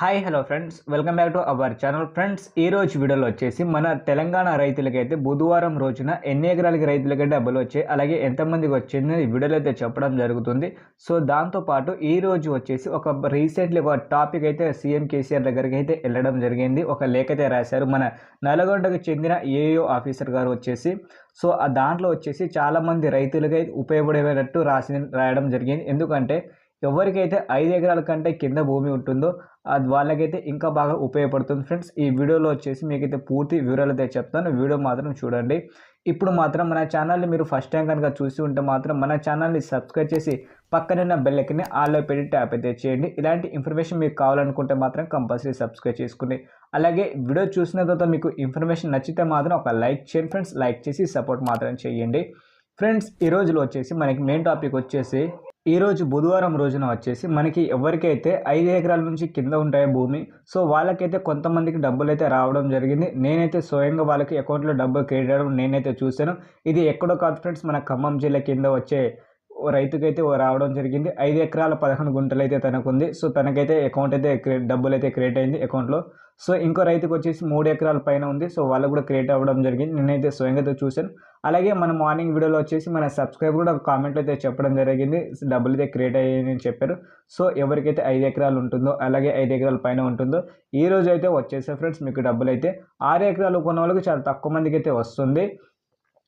Hi hello friends, welcome back to our channel. Friends, ఈ రోజు వీడియోలో వచ్చేసి మన తెలంగాణ రైతులకైతే బుధవారం రోజున ఎన్ని ఎకరాలకి రైతులకైతే డబ్బులు వచ్చాయి, అలాగే ఎంతమందికి వచ్చింది ఈ వీడియోలో అయితే చెప్పడం జరుగుతుంది. సో దాంతోపాటు ఈ రోజు వచ్చేసి ఒక రీసెంట్లీ ఒక టాపిక్ అయితే సీఎం కేసీఆర్ దగ్గరికి అయితే వెళ్ళడం జరిగింది. ఒక లేఖ అయితే రాశారు మన నల్గొండకు చెందిన ఏఓ ఆఫీసర్ గారు వచ్చేసి. సో ఆ దాంట్లో వచ్చేసి చాలామంది రైతులకై ఉపయోగపడేటట్టు రాయడం జరిగింది. ఎందుకంటే ఎవరికైతే 5 ఎకరాల కంటే కింద భూమి ఉంటుందో అది వాళ్ళకైతే ఇంకా బాగా ఉపయోగపడుతుంది. ఫ్రెండ్స్, ఈ వీడియోలో వచ్చేసి మీకైతే పూర్తి వివరాలు అయితే చెప్తాను. వీడియో మాత్రం చూడండి. ఇప్పుడు మాత్రం మన ఛానల్ని మీరు ఫస్ట్ టైం కనుక చూసి ఉంటే మాత్రం మన ఛానల్ని సబ్స్క్రైబ్ చేసి పక్కనున్న బెల్ ఐకాన్ని ఆల్లో పెట్టి ట్యాప్ అయితే చేయండి. ఇలాంటి ఇన్ఫర్మేషన్ మీకు కావాలనుకుంటే మాత్రం కంపల్సరీ సబ్స్క్రైబ్ చేసుకోండి. అలాగే వీడియో చూసిన తర్వాత మీకు ఇన్ఫర్మేషన్ నచ్చితే మాత్రం ఒక లైక్ చేయండి ఫ్రెండ్స్. లైక్ చేసి సపోర్ట్ మాత్రం చేయండి. ఫ్రెండ్స్, ఈ రోజులో వచ్చేసి మనకి మెయిన్ టాపిక్ వచ్చేసి ఈరోజు బుధవారం రోజున వచ్చేసి మనకి ఎవరికైతే 5 ఎకరాల నుంచి కింద ఉంటాయో భూమి, సో వాళ్ళకైతే కొంతమందికి డబ్బులు అయితే రావడం జరిగింది. నేనైతే స్వయంగా వాళ్ళకి అకౌంట్లో డబ్బులు క్రెడిట్ అవ్వడం నేనైతే చూశాను. ఇది ఎక్కడో కాదు ఫ్రెండ్స్, మన ఖమ్మం జిల్లా కింద వచ్చే రైతుకైతే రావడం జరిగింది. 5 ఎకరాల 11 గుంటలు అయితే తనకుంది. సో తనకైతే అకౌంట్ అయితే డబ్బులు అయితే క్రియేట్ అయింది అకౌంట్లో. సో ఇంకో రైతుకు వచ్చేసి 3 ఎకరాల పైన ఉంది. సో వాళ్ళకు కూడా క్రియేట్ అవ్వడం జరిగింది. నేనైతే స్వయంగా చూశాను. అలాగే మన మార్నింగ్ వీడియోలో వచ్చేసి మన సబ్స్క్రైబర్ కూడా కామెంట్లో అయితే చెప్పడం జరిగింది, డబ్బులు అయితే క్రియేట్ అయ్యాయని చెప్పారు. సో ఎవరికైతే 5 ఎకరాలు ఉంటుందో అలాగే 5 ఎకరాల పైన ఉంటుందో ఈ రోజు అయితే వచ్చేసాయి ఫ్రెండ్స్ మీకు డబ్బులు అయితే. 6 ఎకరాలు కొన్న వాళ్ళకి చాలా తక్కువ మందికి అయితే వస్తుంది.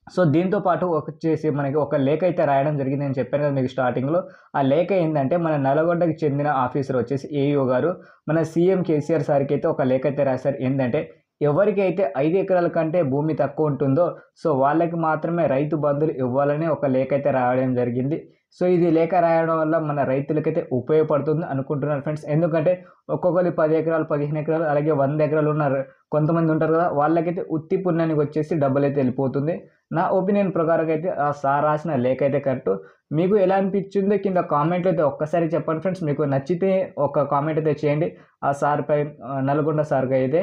సో దీంతో పాటు వచ్చేసి మనకి ఒక లేఖ అయితే రాయడం జరిగింది. నేను చెప్పాను కదా మీకు స్టార్టింగ్లో. ఆ లేఖ ఏంటంటే మన నల్గొండకి చెందిన ఆఫీసర్ వచ్చేసి ఏఈఓ గారు మన సీఎం కేసీఆర్ సార్కి అయితే ఒక లేఖ అయితే రాశారు. ఏంటంటే ఎవరికైతే 5 ఎకరాల కంటే భూమి తక్కువ ఉంటుందో సో వాళ్ళకి మాత్రమే రైతు బంధువులు ఇవ్వాలని ఒక లేఖ అయితే రాయడం జరిగింది. సో ఇది లేఖ రాయడం వల్ల మన రైతులకైతే ఉపయోగపడుతుంది అనుకుంటున్నారు ఫ్రెండ్స్. ఎందుకంటే ఒక్కొక్కరి 10 ఎకరాలు 15 ఎకరాలు అలాగే 100 ఎకరాలు ఉన్నారు కొంతమంది ఉంటారు కదా, వాళ్ళకైతే ఉత్తి పుణ్యానికి వచ్చేసి డబ్బులు అయితే వెళ్ళిపోతుంది. నా ఒపీనియన్ ప్రకారం అయితే ఆ సార్ రాసిన లేఖ అయితే కరెక్ట్. మీకు ఎలా అనిపించిందో కింద కామెంట్ అయితే ఒక్కసారి చెప్పండి ఫ్రెండ్స్. మీకు నచ్చితే ఒక కామెంట్ అయితే చేయండి ఆ సార్ పై, నల్గొండ సార్కి అయితే.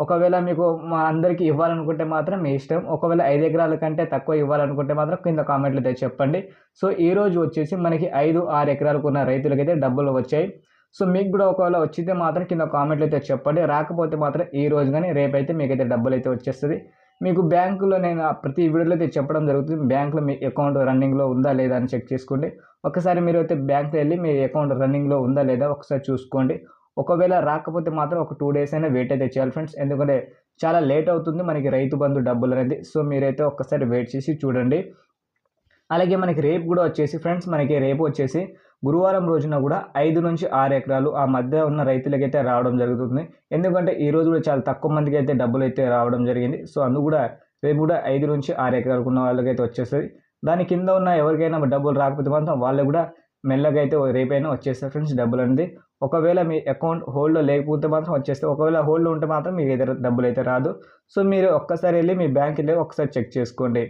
ఒకవేళ మీకు మా అందరికీ ఇవ్వాలనుకుంటే మాత్రం మీ ఇష్టం. ఒకవేళ 5 ఎకరాల కంటే తక్కువ ఇవ్వాలనుకుంటే మాత్రం కింద కామెంట్లు అయితే చెప్పండి. సో ఈ రోజు వచ్చేసి మనకి 5-6 ఎకరాలకు ఉన్న రైతులకైతే డబ్బులు వచ్చాయి. సో మీకు కూడా ఒకవేళ వచ్చితే మాత్రం కింద కామెంట్లు అయితే చెప్పండి. రాకపోతే మాత్రం ఈ రోజు కానీ రేపైతే మీకైతే డబ్బులు అయితే వచ్చేస్తుంది. మీకు బ్యాంకులో నేను ప్రతి వీడియోలో అయితే చెప్పడం జరుగుతుంది. బ్యాంకులో మీ అకౌంట్ రన్నింగ్లో ఉందా లేదా అని చెక్ చేసుకోండి. ఒకసారి మీరు అయితే బ్యాంక్కి వెళ్ళి మీ అకౌంట్ రన్నింగ్లో ఉందా లేదా ఒకసారి చూసుకోండి. ఒకవేళ రాకపోతే మాత్రం ఒక 2 డేస్ అయినా వెయిట్ అయితే చేయాలి ఫ్రెండ్స్. ఎందుకంటే చాలా లేట్ అవుతుంది మనకి రైతు బంధు డబ్బులు అనేది. సో మీరైతే ఒక్కసారి వెయిట్ చేసి చూడండి. అలాగే మనకి రేపు కూడా వచ్చేసి ఫ్రెండ్స్, మనకి రేపు వచ్చేసి గురువారం రోజున కూడా 5-6 ఎకరాలు ఆ మధ్య ఉన్న రైతులకైతే రావడం జరుగుతుంది. ఎందుకంటే ఈ రోజు కూడా చాలా తక్కువ మందికి అయితే డబ్బులు అయితే రావడం జరిగింది. సో అందుకు కూడా రేపు కూడా 5-6 ఎకరాలకు ఉన్న వాళ్ళకైతే వచ్చేస్తుంది. దాని కింద ఉన్న ఎవరికైనా డబ్బులు రాకపోతే మాత్రం వాళ్ళు కూడా మెల్లగా అయితే రేపైనా వచ్చేస్తారు ఫ్రెండ్స్ డబ్బులు అనేది. ఒకవేళ మీ అకౌంట్ హోల్డ్లో లేకపోతే మాత్రం వచ్చేస్తాయి. ఒకవేళ హోల్డ్లో ఉంటే మాత్రం మీకు అయితే డబ్బులు అయితే రాదు. సో మీరు ఒక్కసారి వెళ్ళి మీ బ్యాంక్ వెళ్ళి ఒకసారి చెక్ చేసుకోండి.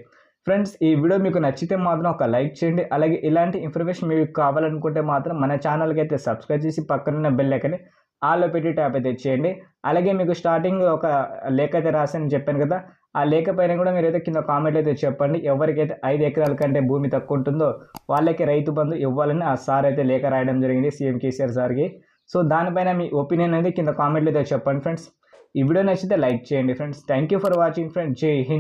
ఫ్రెండ్స్, ఈ వీడియో మీకు నచ్చితే మాత్రం ఒక లైక్ చేయండి. అలాగే ఇలాంటి ఇన్ఫర్మేషన్ మీకు కావాలనుకుంటే మాత్రం మన ఛానల్కి అయితే సబ్స్క్రైబ్ చేసి పక్కనున్న బెల్ ఐకాన్ని ఆల్లో పెట్టి ట్యాప్ అయితే చేయండి. అలాగే మీకు స్టార్టింగ్ ఒక లేఖ అయితే రాశానని చెప్పాను కదా, ఆ లేఖ పైన కూడా మీరైతే కింద కామెంట్ అయితే చెప్పండి. ఎవరికైతే 5 ఎకరాల కంటే భూమి తక్కువ ఉంటుందో వాళ్ళకి రైతు బంధు ఇవ్వాలని ఆ సార్ అయితే లేఖ రాయడం జరిగింది సీఎం కేసీఆర్ సార్కి. సో దానిపైన మీ ఒపీనియన్ అనేది కింద కామెంట్లు అయితే చెప్పండి ఫ్రెండ్స్. ఈ వీడియో నచ్చితే లైక్ చేయండి friends. Thank you for watching friends. జై హింద్.